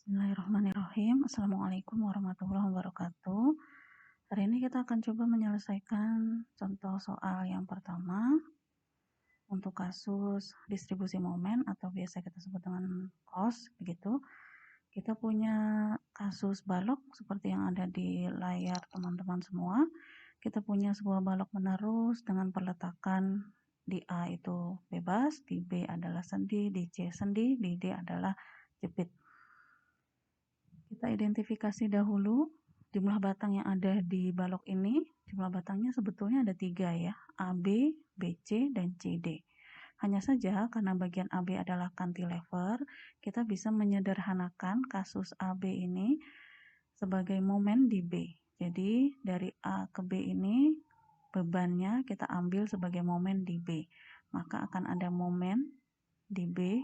Bismillahirrahmanirrahim. Assalamualaikum warahmatullahi wabarakatuh. Hari ini kita akan coba menyelesaikan contoh soal yang pertama untuk kasus distribusi momen atau biasa kita sebut dengan COS begitu. Kita punya kasus balok seperti yang ada di layar teman-teman semua. Kita punya sebuah balok menerus dengan perletakan di A itu bebas, di B adalah sendi, di C sendi, di D adalah jepit. Kita identifikasi dahulu jumlah batang yang ada di balok ini. Jumlah batangnya sebetulnya ada 3 ya, AB, BC, dan CD. Hanya saja karena bagian AB adalah cantilever, kita bisa menyederhanakan kasus AB ini sebagai momen di B. Jadi dari A ke B ini bebannya kita ambil sebagai momen di B. Maka akan ada momen di B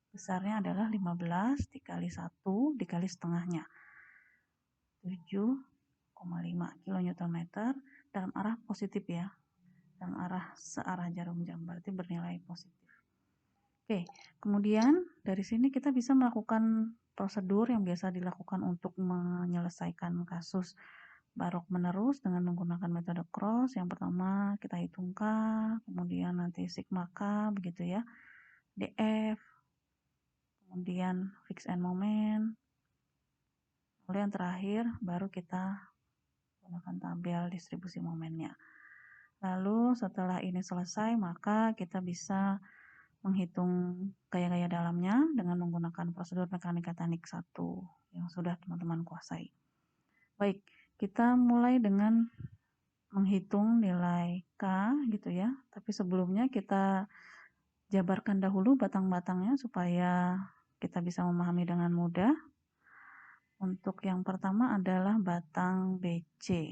besarnya adalah 15 dikali 1 dikali setengahnya 7,5 kN dalam arah positif ya, dalam arah searah jarum jam, berarti bernilai positif. Oke, kemudian dari sini kita bisa melakukan prosedur yang biasa dilakukan untuk menyelesaikan kasus balok menerus dengan menggunakan metode cross. Yang pertama kita hitung K, kemudian nanti sigma K begitu ya, DF, kemudian fix end moment, lalu yang terakhir baru kita gunakan tabel distribusi momennya. Lalu setelah ini selesai maka kita bisa menghitung gaya-gaya dalamnya dengan menggunakan prosedur mekanika teknik 1 yang sudah teman-teman kuasai. Baik, kita mulai dengan menghitung nilai K gitu ya, tapi sebelumnya kita jabarkan dahulu batang-batangnya supaya kita bisa memahami dengan mudah. Untuk yang pertama adalah batang BC.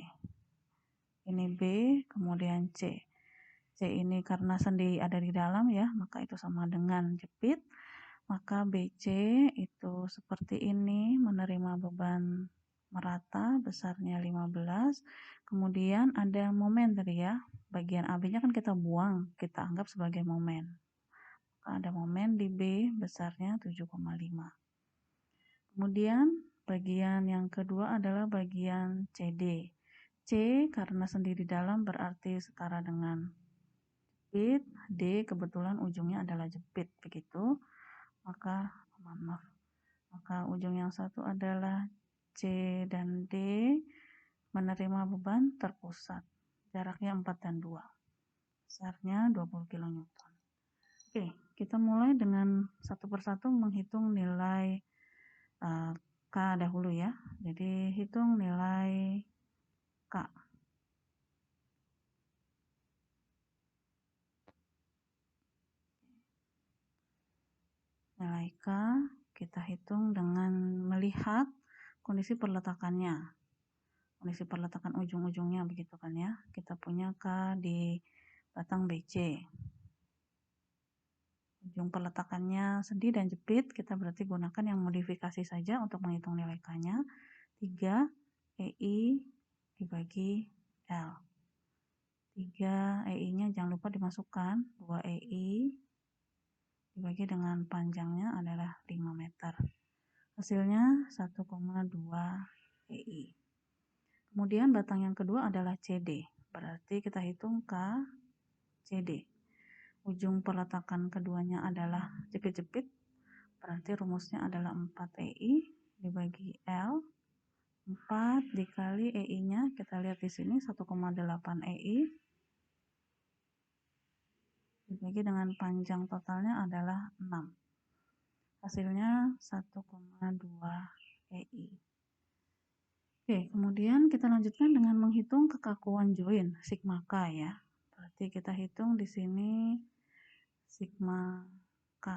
Ini B, kemudian C. C ini karena sendi ada di dalam ya, maka itu sama dengan jepit. Maka BC itu seperti ini, menerima beban merata besarnya 15. Kemudian ada momen tadi ya, bagian AB-nya kan kita buang, kita anggap sebagai momen. Ada momen di B besarnya 7,5. Kemudian bagian yang kedua adalah bagian CD. C karena sendi di dalam berarti setara dengan jepit. D kebetulan ujungnya adalah jepit begitu. Maka ujung yang satu adalah C dan D menerima beban terpusat. Jaraknya 4 dan 2. Besarnya 20 kN. Oke, kita mulai dengan satu persatu menghitung nilai K dahulu ya. Jadi hitung nilai K. Nilai K kita hitung dengan melihat kondisi perletakannya. Kondisi perletakan ujung-ujungnya begitu kan ya. Kita punya K di batang BC. Ujung peletakannya sendi dan jepit, kita berarti gunakan yang modifikasi saja untuk menghitung nilai K-nya. 3 EI dibagi L. 3 EI-nya jangan lupa dimasukkan, 2 EI dibagi dengan panjangnya adalah 5 meter. Hasilnya 1,2 EI. Kemudian batang yang kedua adalah CD. Berarti kita hitung K CD. Ujung peletakan keduanya adalah jepit-jepit. Berarti rumusnya adalah 4 EI dibagi L. 4 dikali EI-nya, kita lihat di sini 1,8 EI dibagi dengan panjang totalnya adalah 6. Hasilnya 1,2 EI. Oke, kemudian kita lanjutkan dengan menghitung kekakuan join sigma K ya. Berarti kita hitung di sini sigma K.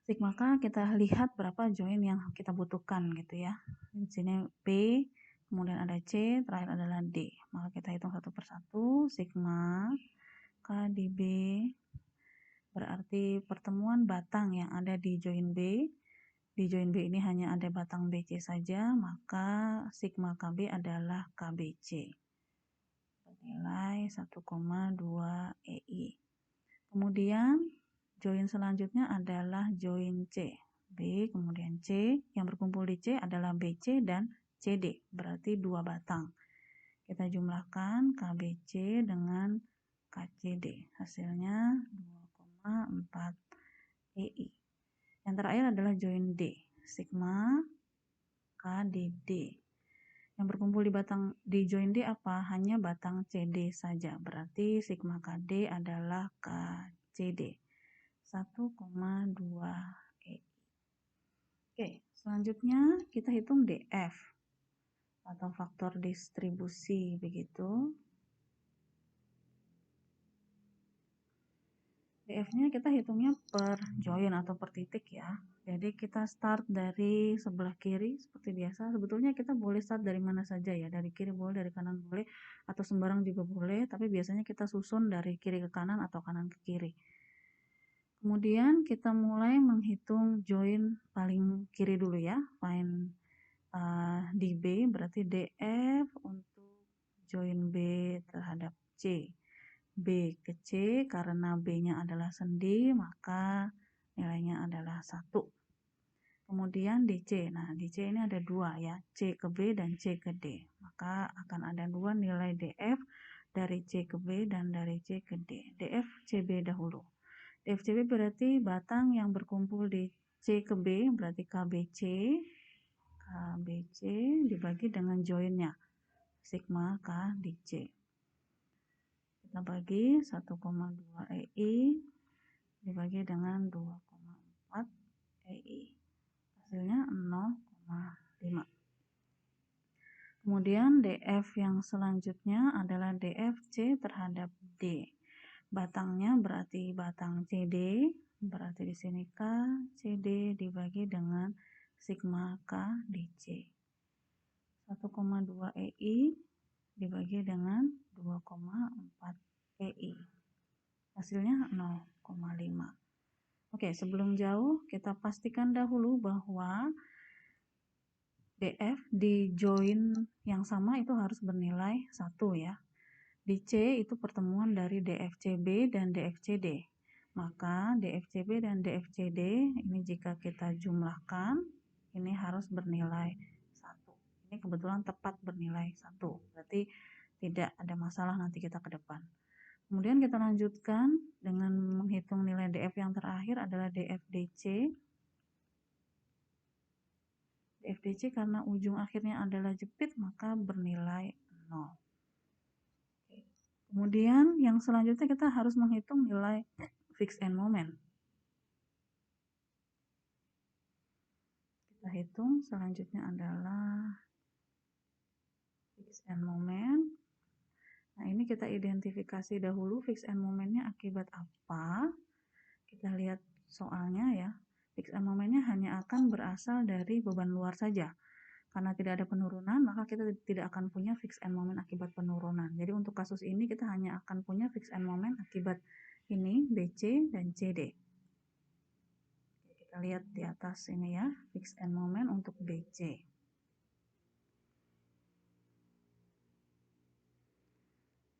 Sigma K kita lihat berapa join yang kita butuhkan gitu ya. Di sini B, kemudian ada C, terakhir adalah D. Maka kita hitung satu persatu. Sigma K di B berarti pertemuan batang yang ada di join B. Di join B ini hanya ada batang BC saja, maka sigma KB adalah KBC. Bernilai 1,2 EI. Kemudian Join selanjutnya adalah join C. B kemudian C, yang berkumpul di C adalah BC dan CD, berarti 2 batang. Kita jumlahkan KBC dengan KCD, hasilnya 2,4 EI. Yang terakhir adalah join D, sigma KDD. Yang berkumpul di join D apa? Hanya batang CD saja, berarti sigma KD adalah KCD 1,2 EI. Oke, selanjutnya kita hitung DF atau faktor distribusi begitu. DF-nya kita hitungnya per join atau per titik ya. Jadi kita start dari sebelah kiri seperti biasa. Sebetulnya kita boleh start dari mana saja ya. Dari kiri boleh, dari kanan boleh, atau sembarang juga boleh. Tapi biasanya kita susun dari kiri ke kanan atau kanan ke kiri. Kemudian kita mulai menghitung join paling kiri dulu ya. Find di B berarti DF untuk join B terhadap C. B ke C, karena B-nya adalah sendi, maka nilainya adalah 1. Kemudian DC, nah DC ini ada 2 ya, C ke B dan C ke D. Maka akan ada 2 nilai DF dari C ke B dan dari C ke D. DF CB dahulu. DF CB berarti batang yang berkumpul di C ke B, berarti KBC. KBC dibagi dengan joinnya, sigma K di C. Kita bagi 1,2 EI dibagi dengan 2,4 EI. Hasilnya 0,5. Kemudian DF yang selanjutnya adalah DFC terhadap D. Batangnya berarti batang CD, berarti di sini K CD dibagi dengan sigma K di C. 1,2 EI dibagi dengan 2,4 EI. Hasilnya 0,5. Oke, sebelum jauh kita pastikan dahulu bahwa DF di join yang sama itu harus bernilai 1 ya. Di C itu pertemuan dari DFCB dan DFCD. Maka DFCB dan DFCD ini jika kita jumlahkan ini harus bernilai 1. Ini kebetulan tepat bernilai 1. Berarti tidak ada masalah nanti kita ke depan. Kemudian kita lanjutkan dengan menghitung nilai DF yang terakhir adalah DFDC. DFDC karena ujung akhirnya adalah jepit maka bernilai 0. Kemudian yang selanjutnya kita harus menghitung nilai fixed end moment. Kita hitung selanjutnya adalah fixed end moment. Nah ini kita identifikasi dahulu fixed end momentnya akibat apa. Kita lihat soalnya ya. Fixed end momentnya hanya akan berasal dari beban luar saja. Karena tidak ada penurunan, maka kita tidak akan punya fixed end moment akibat penurunan. Jadi untuk kasus ini kita hanya akan punya fixed end moment akibat ini BC dan CD. Kita lihat di atas ini ya, fixed end moment untuk BC.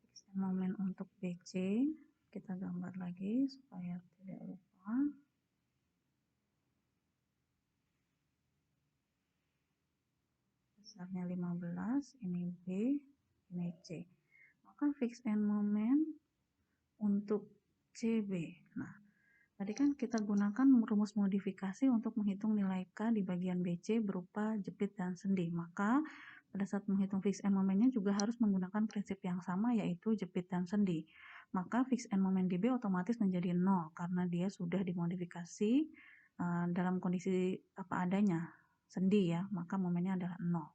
Fixed end moment untuk BC, kita gambar lagi supaya tidak lupa. Besarnya 15, ini B, ini C. Maka fixed end moment untuk CB. Nah, tadi kan kita gunakan rumus modifikasi untuk menghitung nilai K di bagian BC berupa jepit dan sendi. Maka pada saat menghitung fixed end momentnya juga harus menggunakan prinsip yang sama yaitu jepit dan sendi. Maka fixed end moment di B otomatis menjadi 0 karena dia sudah dimodifikasi dalam kondisi apa adanya, sendi ya, maka momennya adalah 0.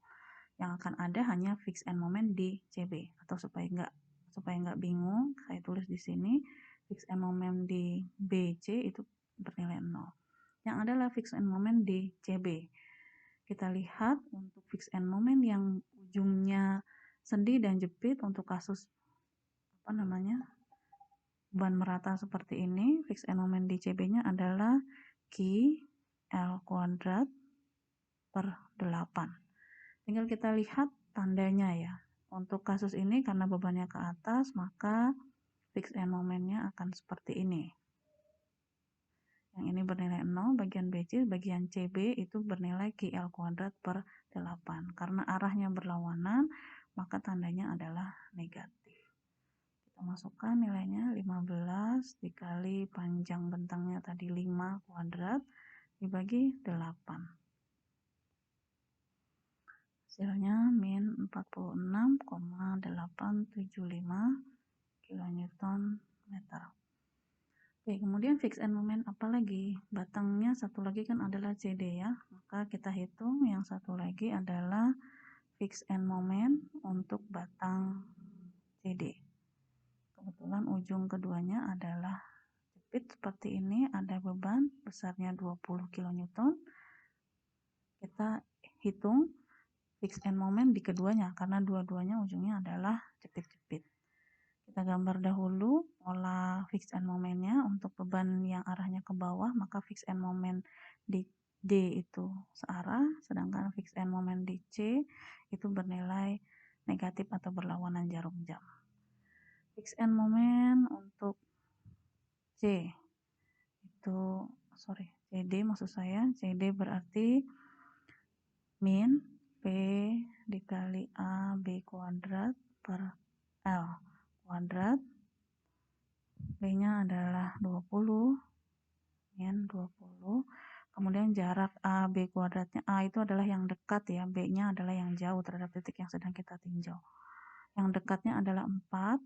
Yang akan ada hanya fixed end moment di CB. Atau supaya nggak bingung, saya tulis di sini fixed end moment di BC itu bernilai 0. Yang adalah fixed end moment di CB. Kita lihat untuk fixed end moment yang ujungnya sendi dan jepit untuk kasus ban merata seperti ini, fixed end moment di CB-nya adalah Q L kuadrat per 8. Tinggal kita lihat tandanya ya. Untuk kasus ini karena bebannya ke atas, maka fixed end momentnya akan seperti ini. Yang ini bernilai 0, bagian BC, bagian CB itu bernilai QL kuadrat per 8. Karena arahnya berlawanan, maka tandanya adalah negatif. Kita masukkan nilainya 15 dikali panjang bentangnya tadi 5 kuadrat dibagi 8. Hasilnya min 46,875 kN meter. Oke, kemudian fix and moment apa lagi? Batangnya satu lagi kan adalah CD ya. Maka kita hitung yang satu lagi adalah fix and moment untuk batang CD. Kebetulan ujung keduanya adalah jepit seperti ini, ada beban besarnya 20 kN. Kita hitung fix and moment di keduanya karena dua-duanya ujungnya adalah jepit-jepit. Kita gambar dahulu pola fix and momentnya. Untuk beban yang arahnya ke bawah, maka fix and moment di D itu searah, sedangkan fix and moment di C itu bernilai negatif atau berlawanan jarum jam. Fix and moment untuk C itu, CD maksud saya, CD berarti min P dikali AB kuadrat per L kuadrat, B-nya adalah 20, min 20. Kemudian jarak AB kuadratnya, A itu adalah yang dekat ya, B-nya adalah yang jauh terhadap titik yang sedang kita tinjau. Yang dekatnya adalah 4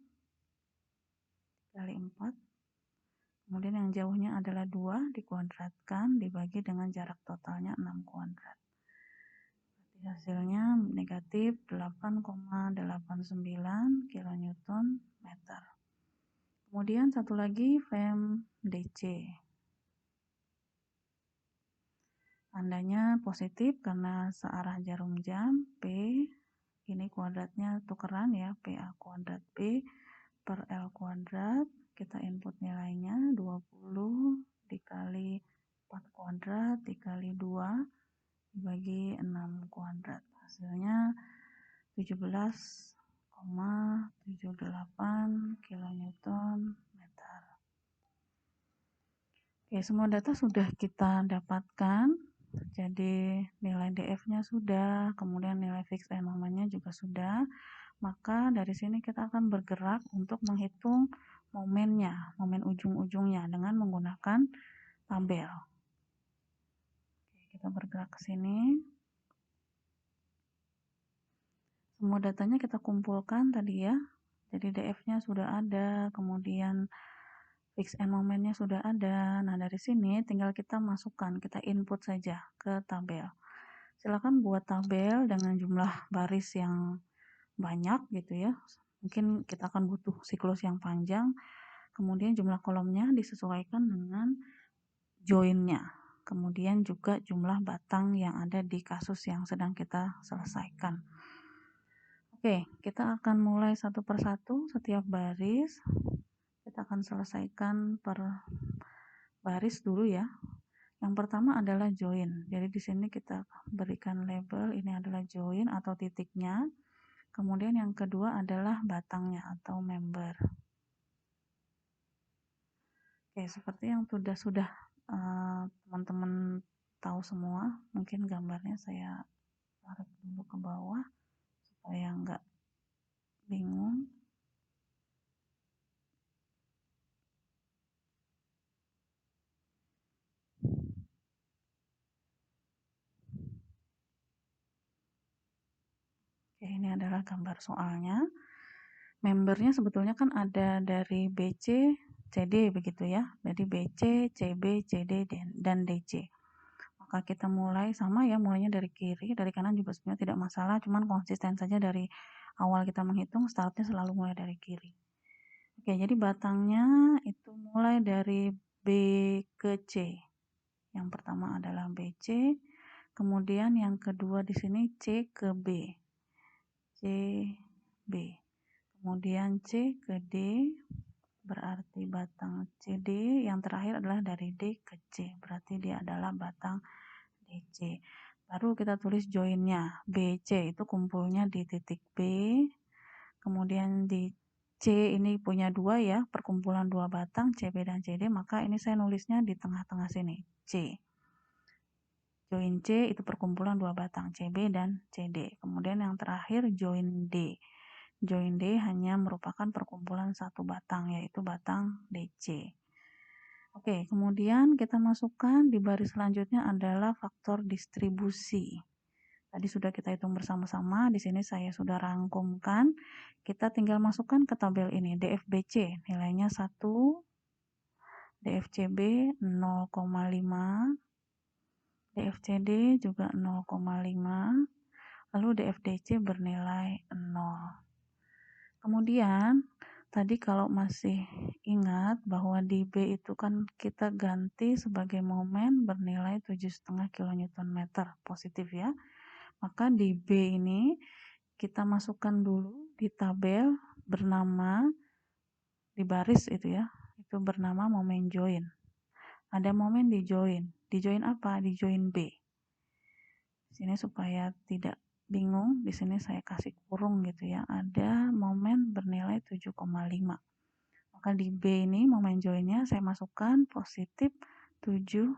kali 4. Kemudian yang jauhnya adalah 2 dikuadratkan dibagi dengan jarak totalnya 6 kuadrat. Berarti hasilnya negatif 8,89 kN meter. Kemudian satu lagi Fem DC. Tandanya positif karena searah jarum jam. P ini kuadratnya tukeran ya, PA kuadrat B per L kuadrat. Kita input nilainya 20 dikali 4 kuadrat dikali 2 dibagi 6 kuadrat. Hasilnya 17,78 kN meter. Oke, semua data sudah kita dapatkan. Jadi nilai DF-nya sudah, kemudian nilai fix and moment-nya juga sudah. Maka dari sini kita akan bergerak untuk menghitung momennya, momen ujung-ujungnya dengan menggunakan tabel. Oke, kita bergerak ke sini. Semua datanya kita kumpulkan tadi ya. Jadi DF-nya sudah ada, kemudian fix and moment-nya sudah ada. Nah, dari sini tinggal kita masukkan, kita input saja ke tabel. Silakan buat tabel dengan jumlah baris yang banyak gitu ya. Mungkin kita akan butuh siklus yang panjang. Kemudian jumlah kolomnya disesuaikan dengan join-nya. Kemudian juga jumlah batang yang ada di kasus yang sedang kita selesaikan. Oke, kita akan mulai satu persatu setiap baris. Kita akan selesaikan per baris dulu ya. Yang pertama adalah join. Jadi di sini kita berikan label ini adalah join atau titiknya. Kemudian yang kedua adalah batangnya atau member. Oke, seperti yang sudah teman-teman tahu semua. Mungkin gambarnya saya tarik dulu ke bawah supaya nggak bingung. Oke, ini adalah gambar soalnya. Membernya sebetulnya kan ada dari BC, CD begitu ya. Jadi BC, CB, CD, dan DC. Maka kita mulai sama ya, mulainya dari kiri, dari kanan juga sebenarnya tidak masalah, cuman konsisten saja dari awal kita menghitung, startnya selalu mulai dari kiri. Oke, jadi batangnya itu mulai dari B ke C. Yang pertama adalah BC, kemudian yang kedua di sini C ke B. C, B. Kemudian C ke D, berarti batang CD. Yang terakhir adalah dari D ke C, berarti dia adalah batang DC. Baru kita tulis joinnya. BC itu kumpulnya di titik B, kemudian di C ini punya 2 ya, perkumpulan 2 batang CB dan CD, maka ini saya nulisnya di tengah-tengah sini, C. Join C itu perkumpulan 2 batang CB dan CD. Kemudian yang terakhir join D. Join D hanya merupakan perkumpulan 1 batang, yaitu batang DC. Oke, kemudian kita masukkan di baris selanjutnya adalah faktor distribusi. Tadi sudah kita hitung bersama-sama, di sini saya sudah rangkumkan. Kita tinggal masukkan ke tabel ini, DFBC nilainya 1, DFCB 0,5, DFCD juga 0,5, lalu DFDC bernilai 0. Kemudian, tadi kalau masih ingat bahwa di B itu kan kita ganti sebagai momen bernilai 7,5 kN positif ya. Maka di B ini kita masukkan dulu di tabel bernama, di baris itu ya, itu bernama momen join. Ada momen di join. Di join apa? Di join B. Sini supaya tidak bingung, di sini saya kasih kurung gitu ya. Ada momen bernilai 7,5. Maka di B ini momen joinnya saya masukkan positif 7,5.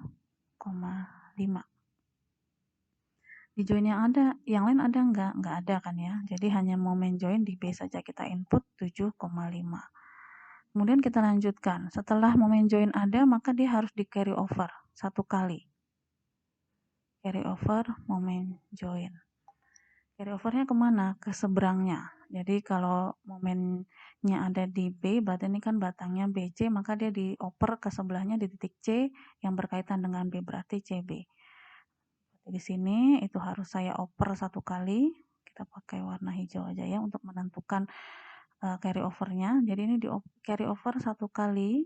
Di join yang lain ada enggak? Enggak ada kan ya. Jadi hanya momen join di B saja kita input 7,5. Kemudian kita lanjutkan. Setelah momen join ada, maka dia harus di carry over 1 kali. Carry over momen join. Carry overnya kemana? Ke seberangnya. Jadi kalau momennya ada di B, berarti ini kan batangnya BC, maka dia dioper ke sebelahnya di titik C yang berkaitan dengan B, berarti CB. Di sini itu harus saya oper 1 kali. Kita pakai warna hijau aja ya untuk menentukan carry overnya. Jadi ini di carry over 1 kali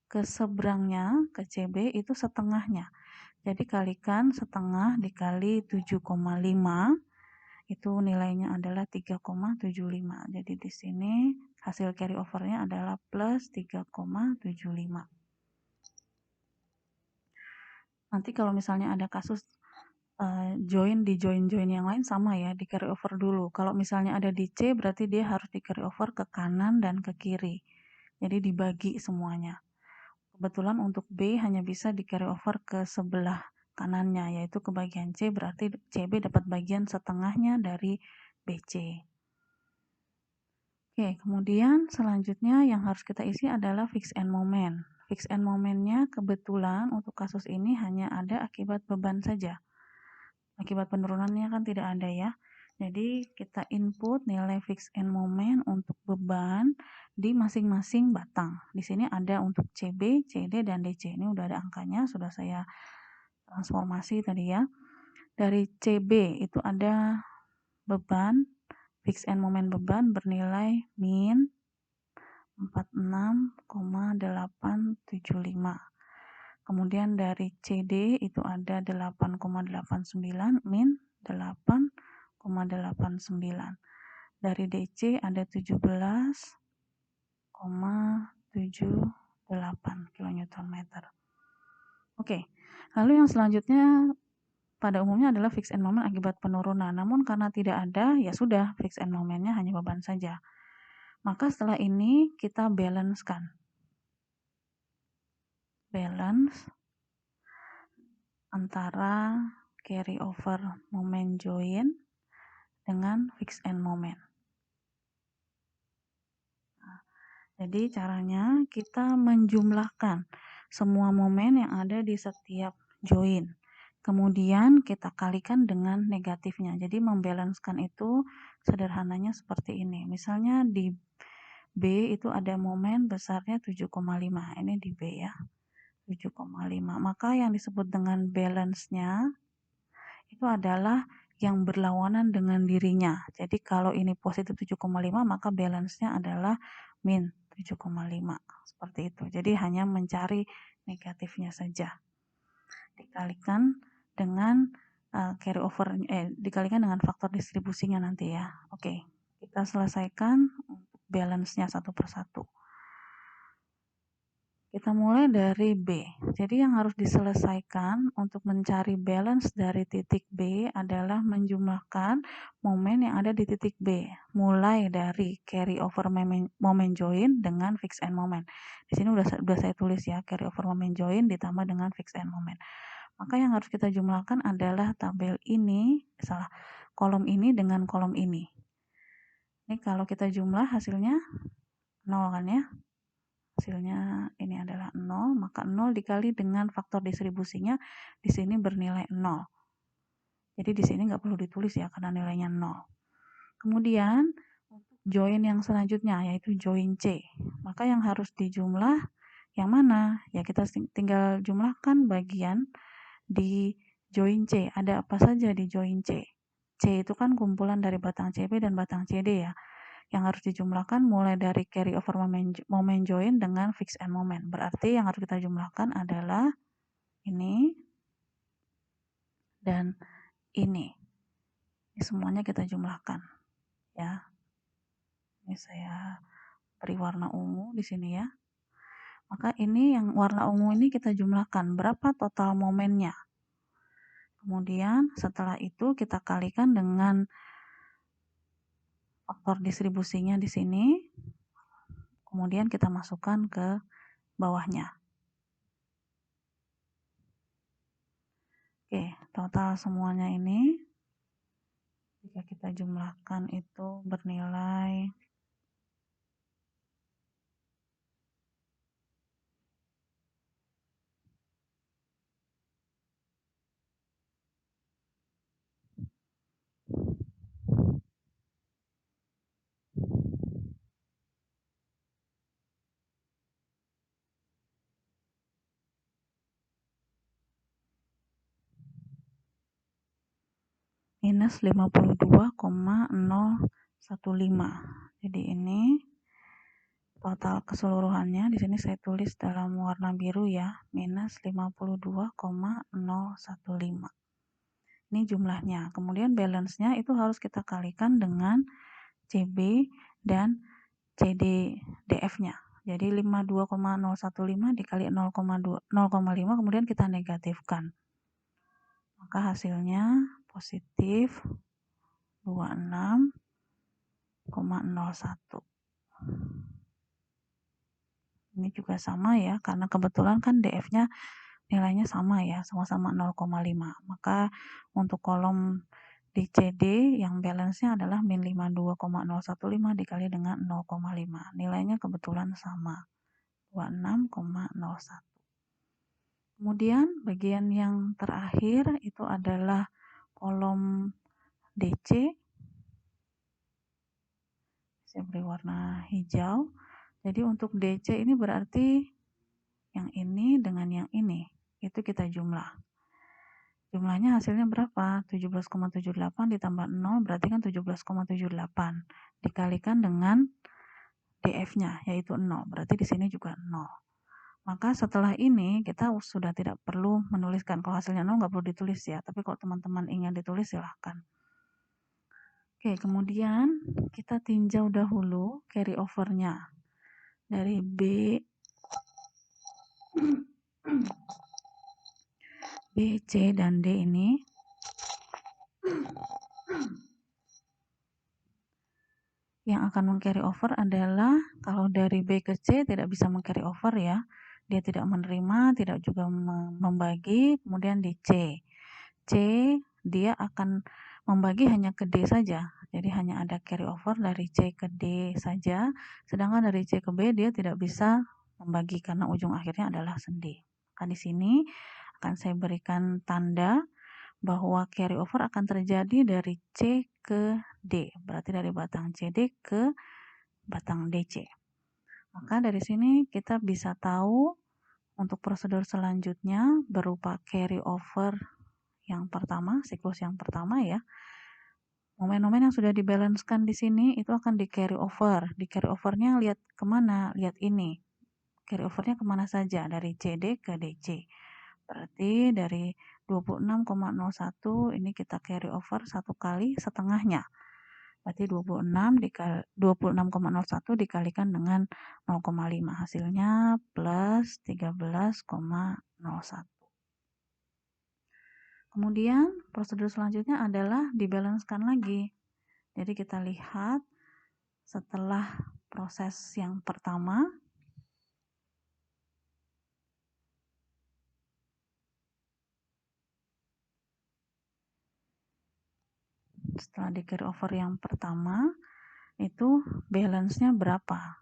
ke seberangnya, ke CB itu setengahnya. Jadi kalikan setengah dikali 7,5 itu nilainya adalah 3,75. Jadi di sini hasil carry overnya adalah plus 3,75. Nanti kalau misalnya ada kasus join di join yang lain sama ya, di carry over dulu. Kalau misalnya ada di C berarti dia harus di carry over ke kanan dan ke kiri. Jadi dibagi semuanya. Kebetulan untuk B hanya bisa di carry over ke sebelah kanannya, yaitu ke bagian C, berarti CB dapat bagian setengahnya dari BC. Oke, kemudian selanjutnya yang harus kita isi adalah fix end moment. Fix end momentnya kebetulan untuk kasus ini hanya ada akibat beban saja. Akibat penurunannya kan tidak ada ya. Jadi kita input nilai fix end moment untuk beban di masing-masing batang. Di sini ada untuk CB, CD, dan DC. Ini udah ada angkanya, sudah saya transformasi tadi ya. Dari CB itu ada beban, fix end moment beban bernilai min 46,875. Kemudian dari CD itu ada 8,89 min 8,89. Dari DC ada 17,78 kN. Oke, lalu yang selanjutnya pada umumnya adalah fix end moment akibat penurunan. Namun karena tidak ada, ya sudah, fix end momentnya hanya beban saja. Maka setelah ini kita balancekan. Balance antara carry over moment join dengan fix end moment. Nah, jadi caranya kita menjumlahkan semua momen yang ada di setiap join. Kemudian kita kalikan dengan negatifnya. Jadi membalancekan itu sederhananya seperti ini. Misalnya di B itu ada momen besarnya 7,5. Ini di B ya. 7,5. Maka yang disebut dengan balance-nya itu adalah yang berlawanan dengan dirinya. Jadi kalau ini positif 7,5 maka balance-nya adalah min 7,5. Seperti itu. Jadi hanya mencari negatifnya saja. Dikalikan dengan carry over, dikalikan dengan faktor distribusinya nanti ya. Oke, kita selesaikan untuk balance-nya satu persatu. Kita mulai dari B. Jadi yang harus diselesaikan untuk mencari balance dari titik B adalah menjumlahkan momen yang ada di titik B. Mulai dari carry over moment join dengan fix end moment. Di sini udah saya tulis ya, carry over moment join ditambah dengan fix end moment. Maka yang harus kita jumlahkan adalah tabel ini, kolom ini dengan kolom ini. Ini kalau kita jumlah hasilnya 0 kan ya. Hasilnya ini adalah 0, maka 0 dikali dengan faktor distribusinya di sini bernilai 0. Jadi di sini nggak perlu ditulis ya karena nilainya 0. Kemudian untuk join yang selanjutnya yaitu join C. Maka yang harus dijumlah yang mana? Ya kita tinggal jumlahkan bagian di join C. Ada apa saja di join C? C itu kan kumpulan dari batang CB dan batang CD ya. Yang harus dijumlahkan mulai dari carry over moment join dengan fix end moment. Berarti yang harus kita jumlahkan adalah ini dan ini. Ini semuanya kita jumlahkan ya. Ini saya beri warna ungu di sini ya. Maka ini yang warna ungu ini kita jumlahkan berapa total momennya. Kemudian setelah itu kita kalikan dengan faktor distribusinya di sini. Kemudian kita masukkan ke bawahnya. Oke, total semuanya ini jika kita jumlahkan itu bernilai minus 52,015. Jadi ini total keseluruhannya di sini saya tulis dalam warna biru ya, minus 52,015. Ini jumlahnya. Kemudian balance-nya itu harus kita kalikan dengan CB dan CDF-nya. Jadi 52,015 dikali 0,5 kemudian kita negatifkan. Maka hasilnya positif 26,01. Ini juga sama ya, karena kebetulan kan DF-nya nilainya sama ya, sama-sama 0,5. Maka untuk kolom di CD yang balance-nya adalah min 52,015 dikali dengan 0,5. Nilainya kebetulan sama, 26,01. Kemudian bagian yang terakhir itu adalah kolom DC. Saya beri warna hijau. Jadi untuk DC ini berarti yang ini dengan yang ini. Itu kita jumlah. Jumlahnya hasilnya berapa? 17,78 ditambah 0 berarti kan 17,78. Dikalikan dengan DF-nya yaitu 0. Berarti di sini juga 0. Maka setelah ini kita sudah tidak perlu menuliskan. Kalau hasilnya 0 nggak perlu ditulis ya. Tapi kalau teman-teman ingin ditulis silahkan. Oke, kemudian kita tinjau dahulu carry over-nya. Dari B B, C, dan D ini yang akan meng-carry over adalah kalau dari B ke C tidak bisa meng-carry over ya. Dia tidak menerima, tidak juga membagi, kemudian di C. C dia akan membagi hanya ke D saja. Jadi hanya ada carry over dari C ke D saja, sedangkan dari C ke B dia tidak bisa membagi karena ujung akhirnya adalah sendi. Maka di sini akan saya berikan tanda bahwa carry over akan terjadi dari C ke D, berarti dari batang CD ke batang DC. Maka dari sini kita bisa tahu untuk prosedur selanjutnya berupa carry over yang pertama, siklus yang pertama ya. Momen-momen yang sudah dibalancekan di sini itu akan di carry over. Di carry overnya lihat kemana? Lihat ini. Carry overnya kemana saja? Dari CD ke DC. Berarti dari 26,01 ini kita carry over satu kali setengahnya. Berarti 26,01 dikalikan dengan 0,5. Hasilnya plus 13,01. Kemudian prosedur selanjutnya adalah dibalancekan lagi. Jadi kita lihat setelah proses yang pertama, setelah di carry over yang pertama, itu balance-nya berapa?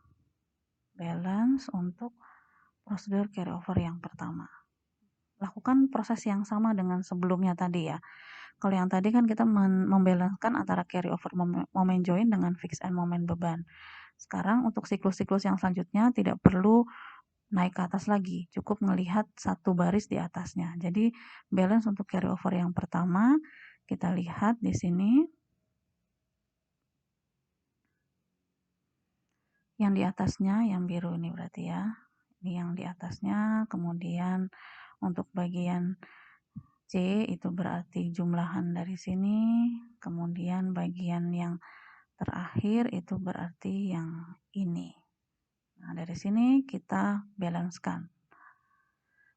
Balance untuk prosedur carry over yang pertama. Lakukan proses yang sama dengan sebelumnya tadi ya. Kalau yang tadi kan kita membalancekan antara carry over moment join dengan fix and moment beban. Sekarang untuk siklus-siklus yang selanjutnya tidak perlu naik ke atas lagi, cukup melihat satu baris di atasnya. Jadi balance untuk carry over yang pertama, kita lihat di sini. Yang di atasnya yang biru ini berarti ya. Ini yang di atasnya, kemudian untuk bagian C itu berarti jumlahan dari sini, kemudian bagian yang terakhir itu berarti yang ini. Nah, dari sini kita balancekan.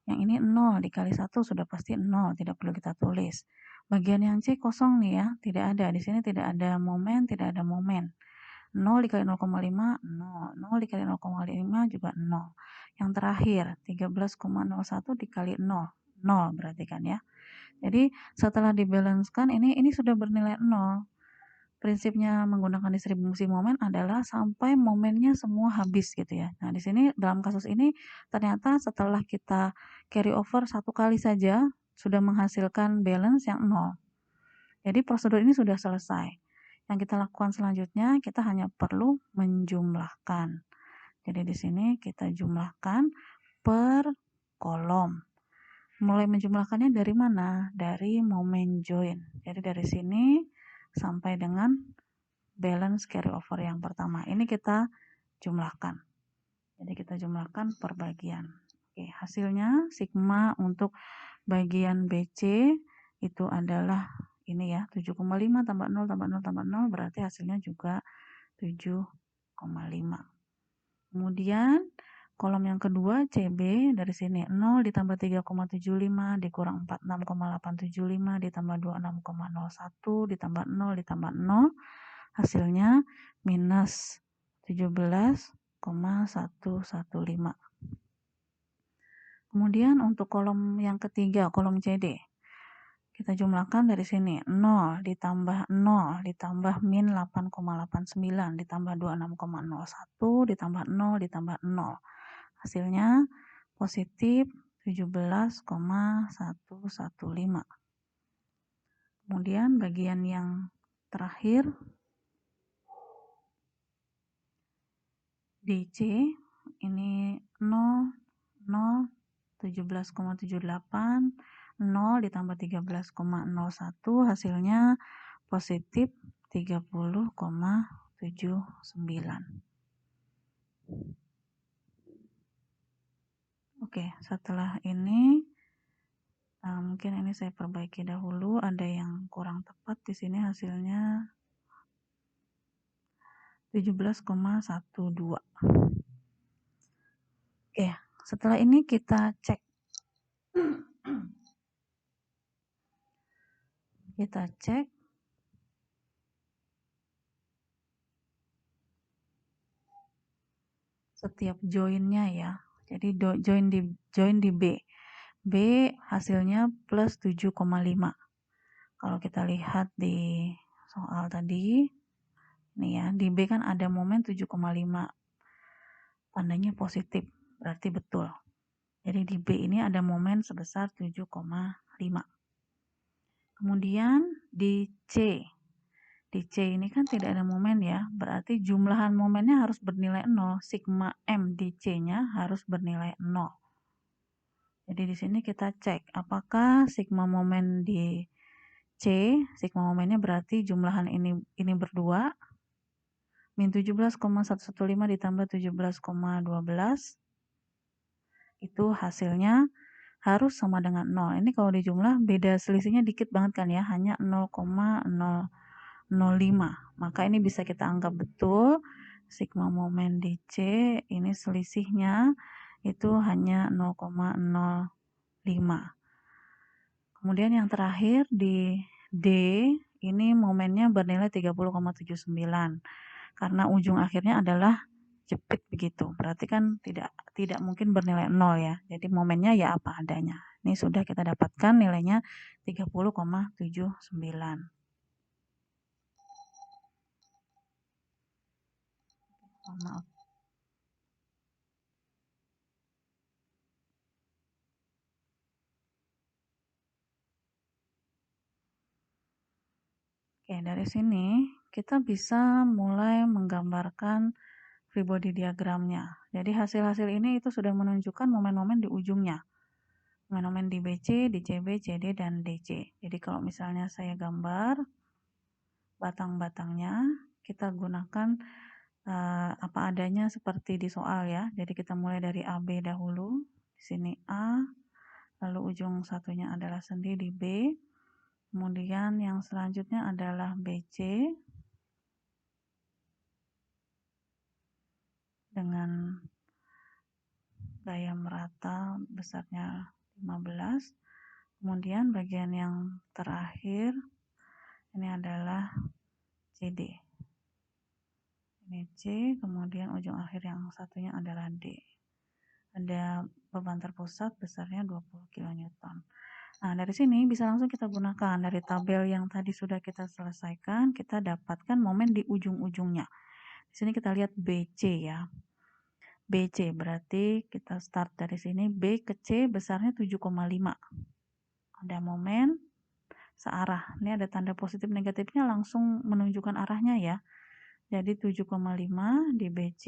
Yang ini 0 dikali 1 sudah pasti 0, tidak perlu kita tulis. Bagian yang C kosong nih ya, tidak ada. Di sini tidak ada momen, tidak ada momen. 0 dikali 0,5, 0. 0 dikali 0,5 juga 0. Yang terakhir, 13,01 dikali 0. 0 berarti kan ya. Jadi setelah dibalancekan ini sudah bernilai 0. Prinsipnya menggunakan distribusi momen adalah sampai momennya semua habis gitu ya. Nah, di sini dalam kasus ini ternyata setelah kita carry over satu kali saja sudah menghasilkan balance yang 0. Jadi prosedur ini sudah selesai. Yang kita lakukan selanjutnya kita hanya perlu menjumlahkan. Jadi di sini kita jumlahkan per kolom. Mulai menjumlahkannya dari mana? Dari momen join. Jadi dari sini sampai dengan balance carry over yang pertama. Ini kita jumlahkan. Jadi kita jumlahkan per bagian. Oke, hasilnya sigma untuk bagian BC itu adalah ini ya, 7,5 tambah 0 tambah 0 tambah 0 berarti hasilnya juga 7,5. Kemudian kolom yang kedua CB dari sini 0 ditambah 3,75 dikurang 46,875 ditambah 26,01 ditambah 0 ditambah 0 hasilnya minus 17,115. Kemudian untuk kolom yang ketiga, kolom CD. Kita jumlahkan dari sini 0 ditambah 0 ditambah min 8,89 ditambah 26,01 ditambah 0 ditambah 0. Hasilnya positif 17,115. Kemudian bagian yang terakhir DC ini 0 0 17,78 0 ditambah 13,01 hasilnya positif 30,79. Oke, setelah ini mungkin ini saya perbaiki dahulu, ada yang kurang tepat di sini hasilnya 17,12. Oke, setelah ini kita cek. Kita cek setiap joinnya ya. Jadi join di B. B hasilnya plus 7,5. Kalau kita lihat di soal tadi, nih ya, di B kan ada momen 7,5. Tandanya positif, berarti betul. Jadi di B ini ada momen sebesar 7,5. Kemudian di C. Di C ini kan tidak ada momen ya, berarti jumlahan momennya harus bernilai 0. Sigma M di C-nya harus bernilai 0. Jadi di sini kita cek apakah sigma momen di C, sigma momennya berarti jumlahan ini berdua, min 17,115 ditambah 17,12, itu hasilnya harus sama dengan 0. Ini kalau dijumlah beda selisihnya dikit banget kan ya, hanya 0,0 Maka ini bisa kita anggap betul sigma momen di C ini selisihnya itu hanya 0,05. Kemudian yang terakhir di D ini momennya bernilai 30,79 karena ujung akhirnya adalah jepit begitu. Berarti kan tidak mungkin bernilai 0 ya. Jadi momennya ya apa adanya. Ini sudah kita dapatkan nilainya 30,79. Maaf. Oke, dari sini kita bisa mulai menggambarkan free body diagramnya. Jadi hasil-hasil ini itu sudah menunjukkan momen-momen di ujungnya. Momen-momen di BC, di CB, CD, dan DC. Jadi kalau misalnya saya gambar batang-batangnya, kita gunakan apa adanya seperti di soal ya. Jadi kita mulai dari AB dahulu. Di sini A, lalu ujung satunya adalah sendi di B. Kemudian yang selanjutnya adalah BC dengan gaya merata besarnya 15. Kemudian bagian yang terakhir ini adalah CD. Ini C, kemudian ujung akhir yang satunya adalah D. Ada beban terpusat besarnya 20 kN. Nah, dari sini bisa langsung kita gunakan dari tabel yang tadi sudah kita selesaikan, kita dapatkan momen di ujung-ujungnya. Di sini kita lihat BC ya. BC berarti kita start dari sini, B ke C besarnya 7,5. Ada momen searah. Ini ada tanda positif negatifnya langsung menunjukkan arahnya ya. Jadi 7,5 di BC.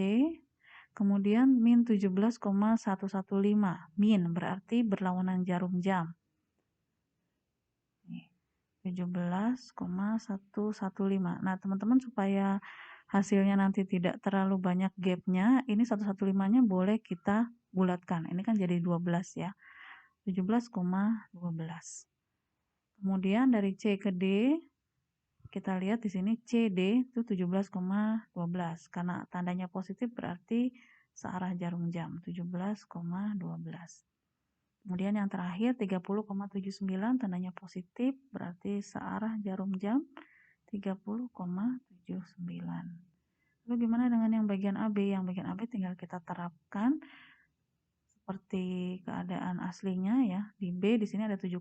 Kemudian min 17,115. Min berarti berlawanan jarum jam. 17,115. Nah, teman-teman supaya hasilnya nanti tidak terlalu banyak gapnya, ini 115-nya boleh kita bulatkan. Ini kan jadi 12 ya. 17,12. Kemudian dari C ke D, kita lihat di sini CD itu 17,12. Karena tandanya positif berarti searah jarum jam, 17,12. Kemudian yang terakhir 30,79 tandanya positif berarti searah jarum jam 30,79. Lalu gimana dengan yang bagian AB? Yang bagian AB tinggal kita terapkan seperti keadaan aslinya ya. Di B di sini ada 7,5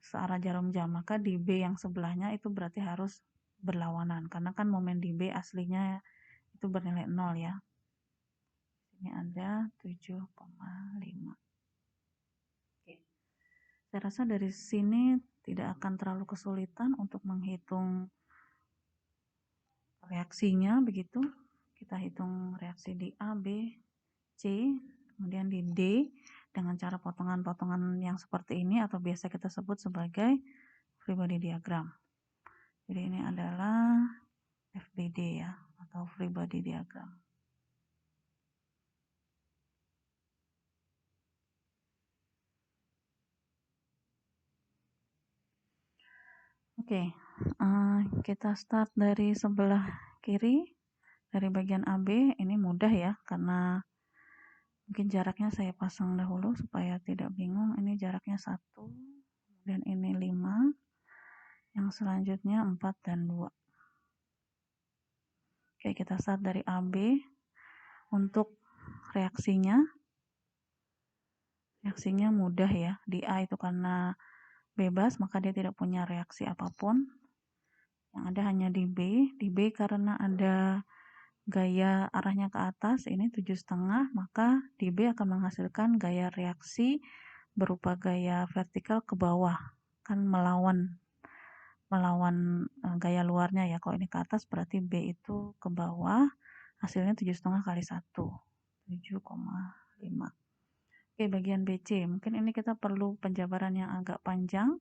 searah jarum jam, maka di B yang sebelahnya itu berarti harus berlawanan karena kan momen di B aslinya itu bernilai 0 ya. Ini ada 7,5. Saya rasa dari sini tidak akan terlalu kesulitan untuk menghitung reaksinya begitu. Kita hitung reaksi di A, B, C, kemudian di D dengan cara potongan-potongan yang seperti ini atau biasa kita sebut sebagai free body diagram. Jadi ini adalah FBD ya atau free body diagram. Oke, kita start dari sebelah kiri, dari bagian AB. Ini mudah ya, karena mungkin jaraknya saya pasang dahulu supaya tidak bingung. Ini jaraknya 1, dan ini 5, yang selanjutnya 4 dan 2. Oke, kita start dari AB. Untuk reaksinya mudah ya. Di A itu karena bebas, maka dia tidak punya reaksi apapun. Yang ada hanya di B. Di B karena ada gaya arahnya ke atas, ini 7,5, maka di B akan menghasilkan gaya reaksi berupa gaya vertikal ke bawah. Kan melawan gaya luarnya ya. Kalau ini ke atas berarti B itu ke bawah. Hasilnya 7,5 kali 1. 7,5. Oke, bagian BC. Mungkin ini kita perlu penjabaran yang agak panjang.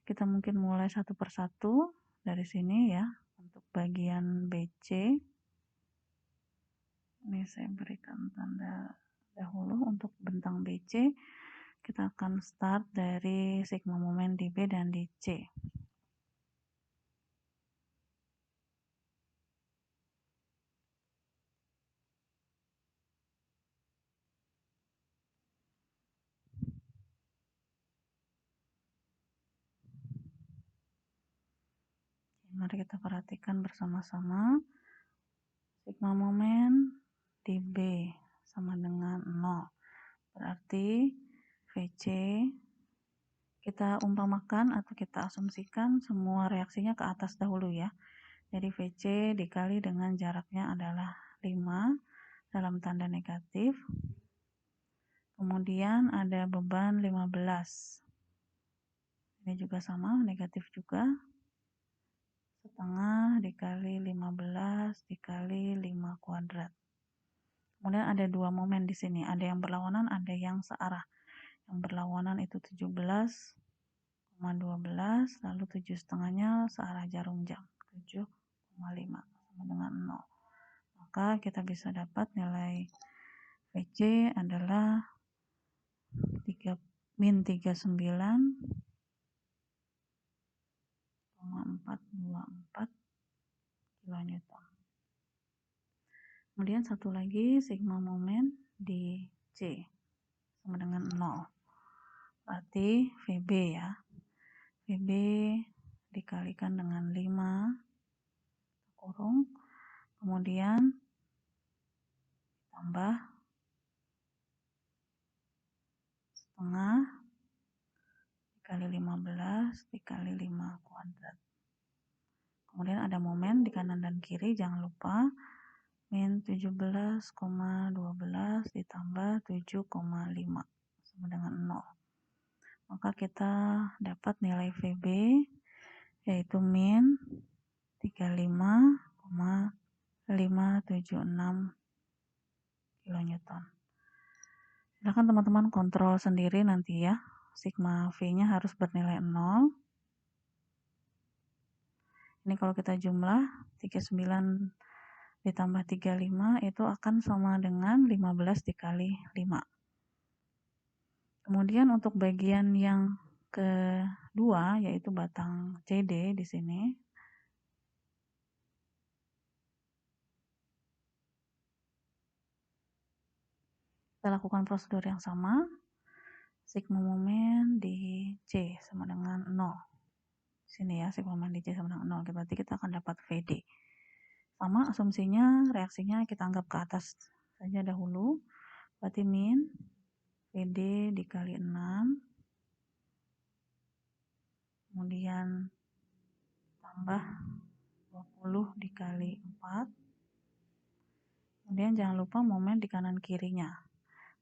Kita mungkin mulai satu persatu dari sini ya. Untuk bagian BC, ini saya berikan tanda dahulu untuk bentang BC. Kita akan start dari sigma momen di B dan di C. Mari kita perhatikan bersama-sama. Sigma momen di B sama dengan 0. Berarti VC kita umpamakan atau kita asumsikan semua reaksinya ke atas dahulu ya. Jadi VC dikali dengan jaraknya adalah 5 dalam tanda negatif. Kemudian ada beban 15. Ini juga sama, negatif juga. Setengah dikali 15 dikali 5 kuadrat. Kemudian ada dua momen di sini, ada yang berlawanan, ada yang searah. Yang berlawanan itu 17,12, lalu 7 setengahnya searah jarum jam, 7,5 sama dengan 0. Maka kita bisa dapat nilai VC adalah min 39,424 kilonewton. Kemudian satu lagi sigma momen di C sama dengan 0. Berarti VB ya. VB dikalikan dengan 5 kurung, kemudian tambah setengah dikali 15 dikali 5 kuadrat. Kemudian ada momen di kanan dan kiri, jangan lupa min 17,12 ditambah 7,5 sama dengan 0. Maka kita dapat nilai VB yaitu min 35,576 kilonewton. Silahkan teman-teman kontrol sendiri nanti ya. Sigma V-nya harus bernilai 0. Ini kalau kita jumlah 39 ditambah 35 itu akan sama dengan 15 dikali 5. Kemudian untuk bagian yang kedua yaitu batang CD di sini. Kita lakukan prosedur yang sama. Sigma momen di C sama dengan 0. Sini ya, sigma momen di C sama dengan 0. Berarti kita akan dapat VD. Sama asumsinya, reaksinya kita anggap ke atas saja dahulu. Berarti min VD dikali 6. Kemudian tambah 20 dikali 4. Kemudian jangan lupa momen di kanan kirinya.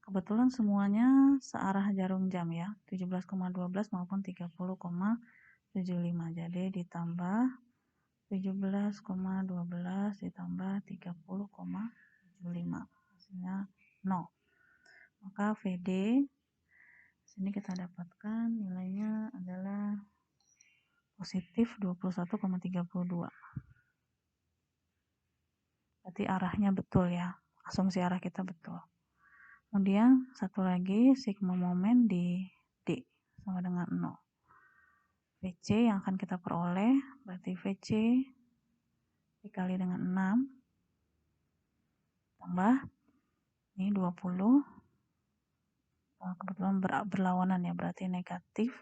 Kebetulan semuanya searah jarum jam ya, 17,12 maupun 30,75. Jadi ditambah 17,12 ditambah 30,75. Hasilnya 0. Maka VD sini kita dapatkan nilainya adalah positif 21,32. Berarti arahnya betul ya, asumsi arah kita betul. Kemudian satu lagi sigma momen di D sama dengan 0. VC yang akan kita peroleh berarti VC dikali dengan 6 tambah ini 20, kebetulan berlawanan ya, berarti negatif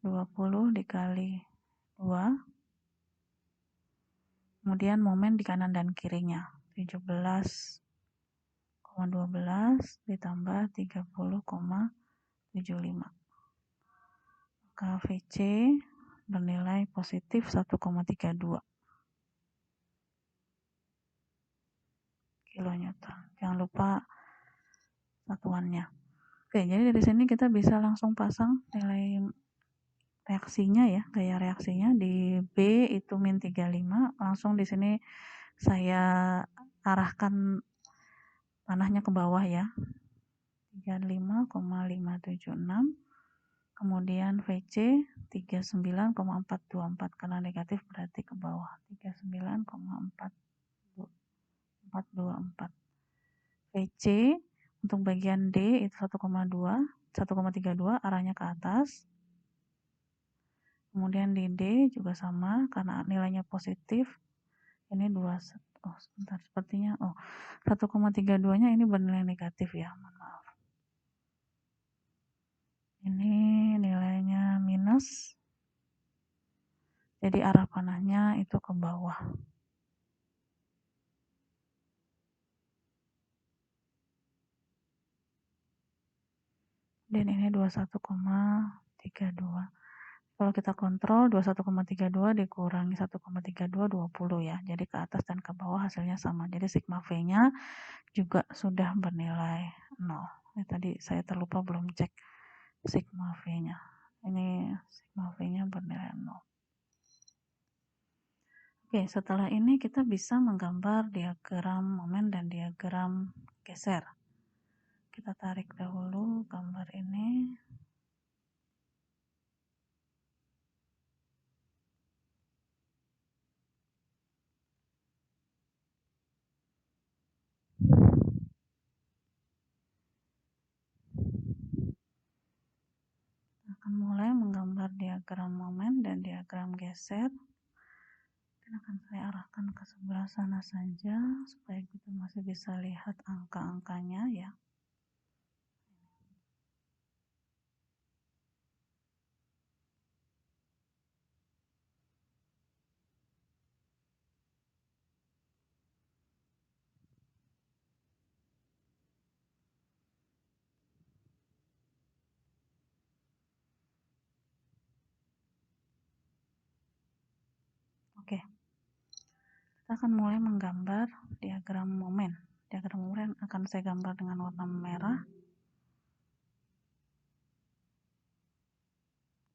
20 dikali 2. Kemudian momen di kanan dan kirinya 17,12 ditambah 30,75. Maka VC bernilai positif 1,32 kilonewton. Jangan lupa satuannya. Oke, jadi dari sini kita bisa langsung pasang nilai reaksinya ya, gaya reaksinya di B itu min 35. Langsung di sini saya arahkan panahnya ke bawah ya, 35,576. Kemudian VC 39,424 karena negatif berarti ke bawah, 39,424. VC untuk bagian D itu 1,32 arahnya ke atas. Kemudian di D juga sama karena nilainya positif. Ini 1,32-nya ini bernilai negatif ya, mohon maaf. Ini nilainya minus atas, jadi arah panahnya itu ke bawah. Dan ini 21,32. Kalau kita kontrol 21,32 dikurangi 1,32, 20 ya. Jadi ke atas dan ke bawah hasilnya sama. Jadi sigma V-nya juga sudah bernilai 0. Tadi saya terlupa belum cek sigma V-nya. Ini sigma V-nya bernilai 0. Oke, setelah ini kita bisa menggambar diagram momen dan diagram geser. Kita tarik dahulu gambar ini. Akan mulai menggambar diagram momen dan diagram geser. Dan akan saya arahkan ke sebelah sana saja supaya kita masih bisa lihat angka-angkanya ya. Oke, kita akan mulai menggambar diagram momen. Diagram momen akan saya gambar dengan warna merah.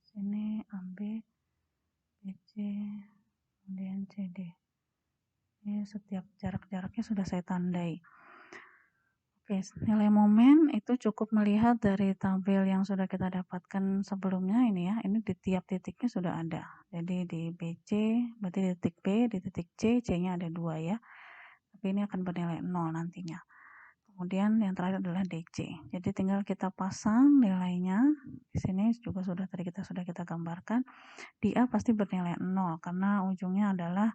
Sini AB, BC, kemudian CD. Ini setiap jarak-jaraknya sudah saya tandai. Oke, nilai momen itu cukup melihat dari tabel yang sudah kita dapatkan sebelumnya ini ya. Ini di tiap titiknya sudah ada. Jadi di BC, berarti di titik B, di titik C, C-nya ada 2 ya. Tapi ini akan bernilai 0 nantinya. Kemudian yang terakhir adalah DC. Jadi tinggal kita pasang nilainya. Di sini juga sudah tadi kita gambarkan. Di A pasti bernilai 0 karena ujungnya adalah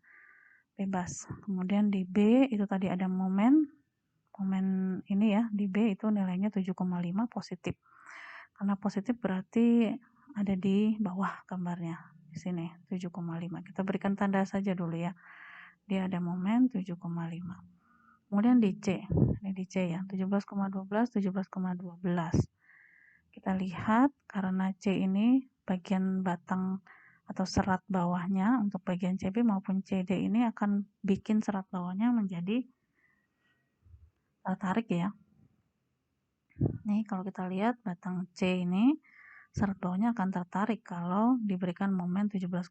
bebas. Kemudian di B itu tadi ada momen ini ya, di B itu nilainya 7,5 positif. Karena positif berarti ada di bawah gambarnya. Di sini 7,5. Kita berikan tanda saja dulu ya. Dia ada momen 7,5. Kemudian di C. Ini di C ya, 17,12, 17,12. Kita lihat karena C ini bagian batang atau serat bawahnya untuk bagian CB maupun CD ini akan bikin serat bawahnya menjadi tertarik ya. Nih kalau kita lihat batang C ini serat bawahnya akan tertarik kalau diberikan momen 17,12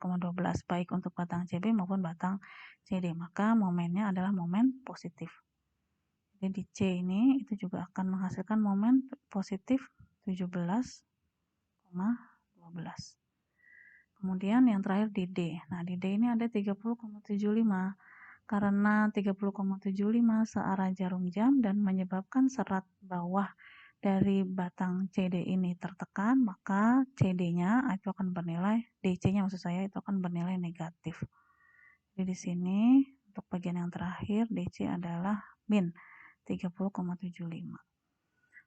baik untuk batang CB maupun batang CD, maka momennya adalah momen positif. Jadi di C ini itu juga akan menghasilkan momen positif 17,12. Kemudian yang terakhir di D. Nah di D ini ada 30,75. Karena 30,75 searah jarum jam dan menyebabkan serat bawah dari batang CD ini tertekan, maka CD-nya itu akan bernilai, DC-nya maksud saya itu akan bernilai negatif. Jadi di sini untuk bagian yang terakhir DC adalah min 30,75.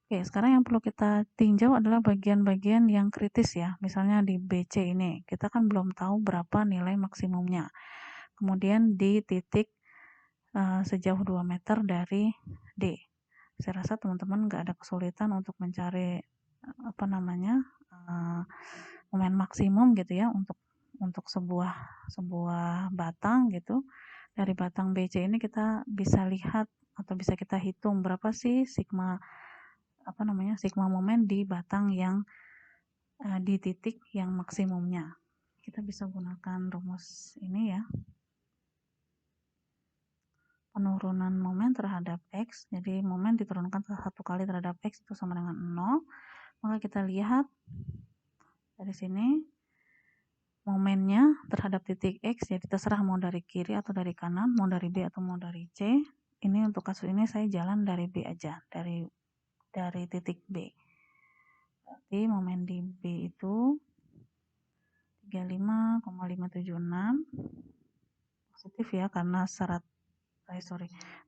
Oke, sekarang yang perlu kita tinjau adalah bagian-bagian yang kritis ya. Misalnya di BC ini, kita kan belum tahu berapa nilai maksimumnya. Kemudian di titik sejauh 2 meter dari D. Saya rasa teman-teman nggak ada kesulitan untuk mencari momen maksimum gitu ya untuk sebuah batang gitu. Dari batang BC ini kita bisa lihat atau bisa kita hitung berapa sih sigma momen di batang yang di titik yang maksimumnya. Kita bisa gunakan rumus ini ya. Penurunan momen terhadap X, jadi momen diturunkan satu kali terhadap X itu sama dengan 0. Maka kita lihat dari sini momennya terhadap titik X, jadi terserah mau dari kiri atau dari kanan, mau dari B atau mau dari C. Ini untuk kasus ini saya jalan dari B aja, dari titik B. Berarti momen di B itu 35,576 positif ya, karena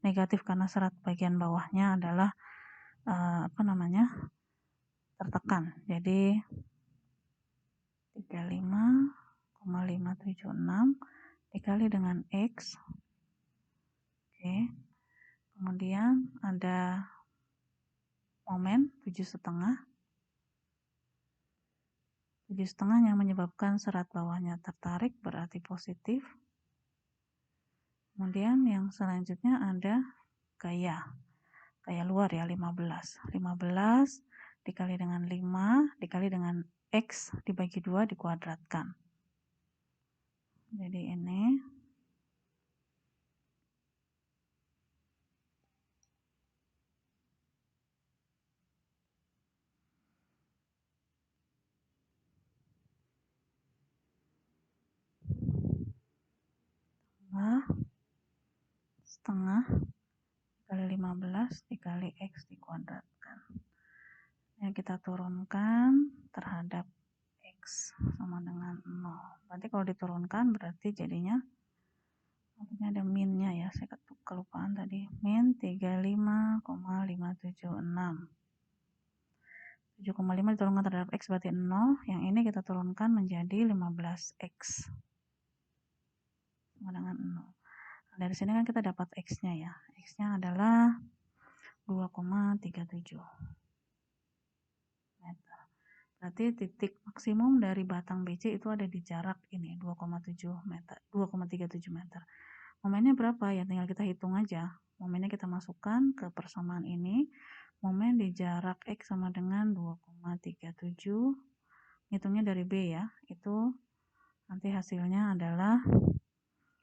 negatif karena serat bagian bawahnya adalah tertekan. Jadi 35,576 dikali dengan X. Oke. Kemudian ada momen 7,5. 7,5 yang menyebabkan serat bawahnya tertarik berarti positif. Kemudian yang selanjutnya ada gaya luar ya, 15 dikali dengan 5 dikali dengan X dibagi 2 dikuadratkan. Jadi ini setengah dikali 15 dikali X dikuadratkan. Yang kita turunkan terhadap X sama dengan 0. Berarti kalau diturunkan berarti jadinya ada minnya ya, saya kelupaan tadi. Min 35,576. 7,5 diturunkan terhadap X berarti 0. Yang ini kita turunkan menjadi 15X. Sama dengan 0. Nah, dari sini kan kita dapat X-nya ya. X-nya adalah 2,37 meter. Berarti titik maksimum dari batang BC itu ada di jarak ini 2,7 meter, 2,37 meter. Momennya berapa ya? Tinggal kita hitung aja. Momennya kita masukkan ke persamaan ini. Momen di jarak X sama dengan 2,37. Hitungnya dari B ya. Itu nanti hasilnya adalah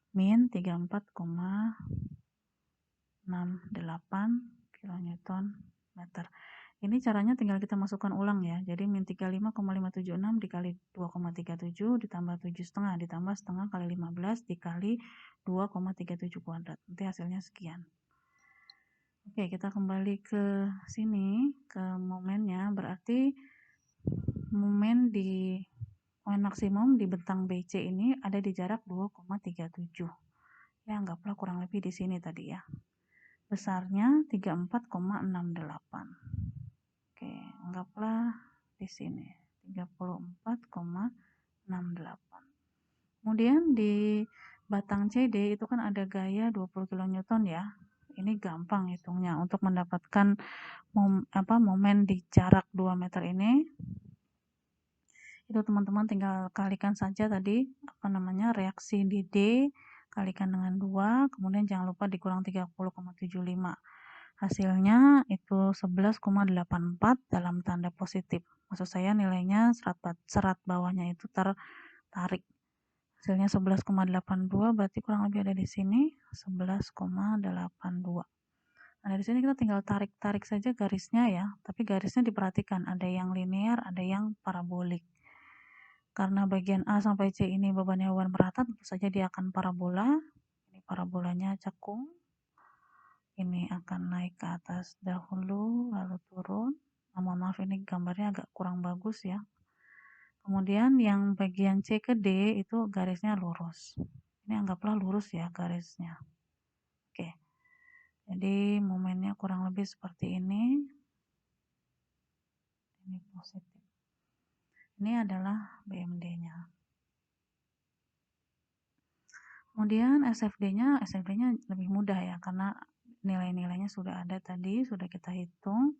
min 34,68 kilonewton meter. Ini caranya tinggal kita masukkan ulang ya. Jadi min 35,576 dikali 2,37 ditambah 7,5 ditambah setengah kali 15 dikali 2,37 kuadrat. Nanti hasilnya sekian. Oke, kita kembali ke sini, ke momennya. Berarti momen maksimum di bentang BC ini ada di jarak 2,37. Ya, anggaplah kurang lebih di sini tadi ya. Besarnya 34,68. Oke, anggaplah di sini 34,68. Kemudian di batang CD itu kan ada gaya 20 kN ya. Ini gampang hitungnya untuk mendapatkan momen di jarak 2 meter ini. Itu teman-teman tinggal kalikan saja tadi reaksi di D kalikan dengan 2, kemudian jangan lupa dikurang 30,75. Hasilnya itu 11,84 dalam tanda positif. Maksud saya nilainya serat bawahnya itu tertarik. Hasilnya 11,82 berarti kurang lebih ada di sini 11,82. Nah, dari sini kita tinggal tarik saja garisnya ya. Tapi garisnya diperhatikan, ada yang linear, ada yang parabolik. Karena bagian A sampai C ini bebannya beban merata, tentu saja dia akan parabola. Ini parabolanya cekung. Ini akan naik ke atas dahulu, lalu turun. Nah, mohon maaf ini gambarnya agak kurang bagus ya. Kemudian yang bagian C ke D itu garisnya lurus. Ini anggaplah lurus ya garisnya. Oke. Jadi momennya kurang lebih seperti ini. Ini positif. Ini adalah BMD-nya. Kemudian SFD-nya lebih mudah ya karena nilai-nilainya sudah ada tadi, sudah kita hitung.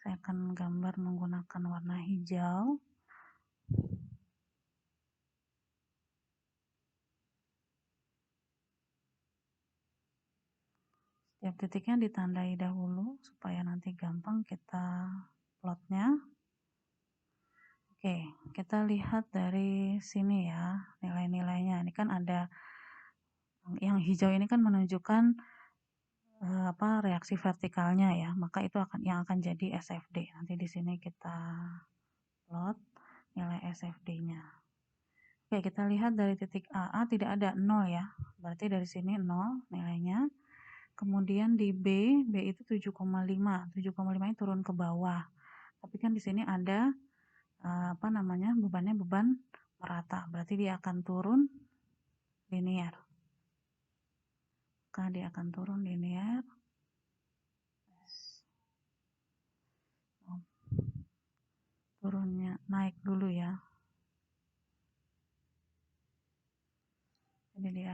Saya akan gambar menggunakan warna hijau. Setiap titiknya ditandai dahulu supaya nanti gampang kita plotnya. Oke, kita lihat dari sini ya nilai-nilainya. Ini kan ada yang hijau ini kan menunjukkan reaksi vertikalnya ya, maka itu yang akan jadi SFD. Nanti di sini kita plot nilai SFD-nya. Oke, kita lihat dari titik A tidak ada 0 ya. Berarti dari sini 0 nilainya. Kemudian di B itu 7,5. 7,5 ini turun ke bawah. Tapi kan di sini ada bebannya beban merata. Berarti dia akan turun linear. Maka dia akan turun linear. Turunnya naik dulu ya.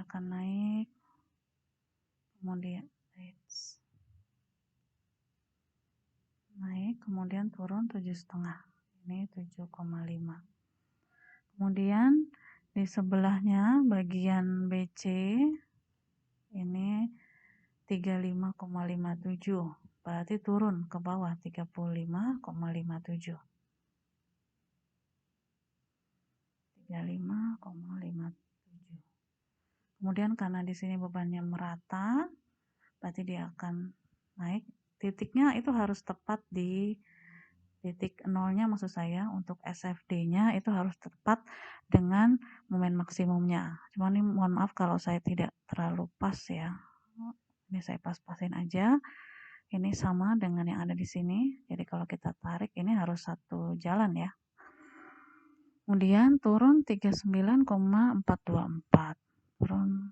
akan naik, kemudian naik, kemudian turun 7,5. Ini 7,5. Kemudian di sebelahnya bagian BC ini 35,57. Berarti turun ke bawah 35,57. 35,57. Kemudian karena di sini bebannya merata, berarti dia akan naik. Titiknya itu harus tepat di titik nolnya, maksud saya untuk SFD-nya itu harus tepat dengan momen maksimumnya. Cuman ini mohon maaf kalau saya tidak terlalu pas ya. Ini saya pas-pasin aja. Ini sama dengan yang ada di sini. Jadi kalau kita tarik ini harus satu jalan ya. Kemudian turun 39,424. Turun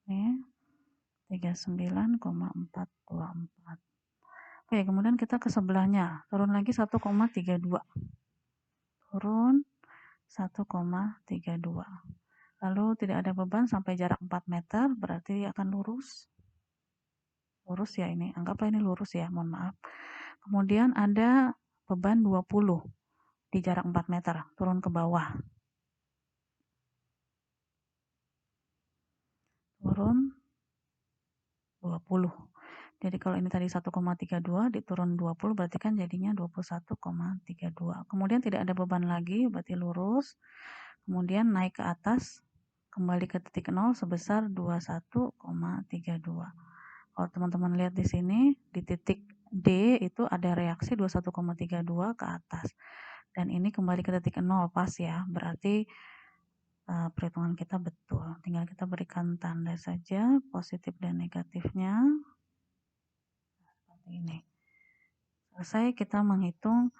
ini 39,424. Oke, kemudian kita ke sebelahnya, turun lagi 1,32. Turun 1,32. Lalu tidak ada beban sampai jarak 4 meter, berarti akan lurus. Lurus ya ini, anggaplah ini lurus ya, mohon maaf. Kemudian ada beban 20 di jarak 4 meter, turun ke bawah. Turun 20. Jadi kalau ini tadi 1,32 diturun 20 berarti kan jadinya 21,32. Kemudian tidak ada beban lagi, berarti lurus. Kemudian naik ke atas, kembali ke titik 0 sebesar 21,32. Kalau teman-teman lihat di sini, di titik D itu ada reaksi 21,32 ke atas. Dan ini kembali ke titik 0 pas ya, berarti perhitungan kita betul. Tinggal kita berikan tanda saja positif dan negatifnya. Seperti ini. Selesai kita menghitung